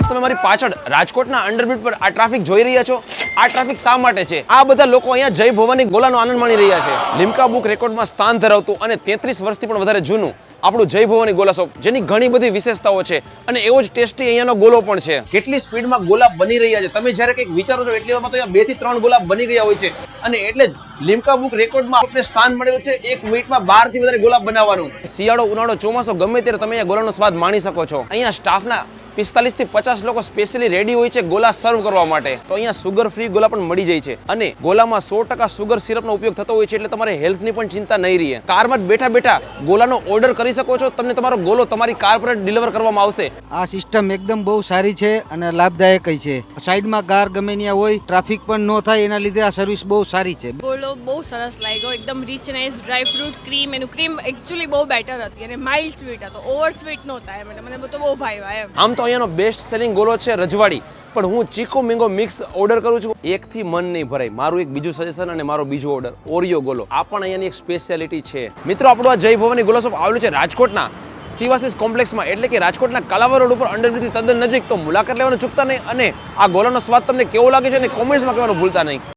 Friends, તમે મારી પાછળ રાજકોટના અંડરબ્રિજ પર આ ટ્રાફિક જોઈ રહ્યા છો. આ ટ્રાફિક શા માટે છે? આ બધા લોકો અહીંયા જય ભવાની ગોલાનો આનંદ માણી રહ્યા છે. લિમ્કા બુક રેકોર્ડમાં સ્થાન ધરાવતું અને 33 વર્ષથી પણ વધારે જૂનું આપણું જય ભવાની ગોલા શોપ, જેની ઘણી બધી વિશેષતાઓ છે અને એવો જ ટેસ્ટી અહીંયાનો ગોલો પણ છે. કેટલી સ્પીડમાં ગોલા બની રહ્યા છે, તમે જ્યારે કંઈક વિચારો છો એટલી વારમાં તો અહીંયા 2 થી 3 ગોલા બની ગયા હોય છે. અને એટલે જ લિમ્કા બુક રેકોર્ડમાં આપણે સ્થાન મળેલું છે 1 મિનિટમાં 12 થી વધારે ગોલા બનાવવાનું. શિયાળો, ઉનાળો, ચોમાસો ગમે ત્યારે તમે અહીંયા ગોલાનો સ્વાદ માણી શકો છો. અહીંયા સ્ટાફના 45 થી 50 લોકો સ્પેશિયલી રેડી હોય છે ગોલા સર્વ કરવા માટે. તો અહીંયા સુગર ફ્રી ગોલા પણ મળી જાય છે અને ગોલામાં 100% સુગર સિરપનો ઉપયોગ થતો હોય છે, એટલે તમારે હેલ્થની પણ ચિંતા નહીં રહે. કારમાં જ બેઠા બેઠા ગોલાનો ઓર્ડર કરી શકો છો. તમને તમારો ગોલો તમારી કાર પર ડિલિવર કરવામાં આવશે. આ સિસ્ટમ એકદમ બહુ સારી છે અને લાભદાયક છે. સાઈડમાં કાર ગમે ત્યાં હોય, ટ્રાફિક પણ ન થાય, એના લીધે આ સર્વિસ બહુ સારી છે. ગોલો બહુ સરસ લાગ્યો, એકદમ rich nice, dry fruit cream, એનું ક્રીમ એકચ્યુઅલી બહુ બેટર હતી અને માઇલ્ડ સ્વીટ હતો, ઓવર સ્વીટ નહોતા. મને તો બહુ ભાવ્યા એમ. આમ તો અહીંયાનો બેસ્ટ સેલિંગ ગોલો છે રજવાડી, પણ હું ચીકુ મેંગો મિક્સ ઓર્ડર કરું છું. એકથી મન નહીં ભરાય. મારું એક બીજું સજેશન અને મારો બીજો ઓર્ડર ઓરિયો ગોલો. આ પણ અહીંયાની એક સ્પેશિયાલિટી છે. મિત્રો, આપણું આ જય ભવાની ગોલા શોપ આવેલું છે રાજકોટના સિવાસીસ કોમ્પ્લેક્સમાં, એટલે કે રાજકોટના કાલાવા રોડ ઉપર અંડરબ્રિજથી તદ્દન નજીક. તો મુલાકાત લેવાનું ચૂકતા નહીં અને આ ગોલાનો સ્વાદ તમને કેવો લાગે છે અને કોમેન્ટ્સમાં કહેવાનું ભૂલતા નહીં.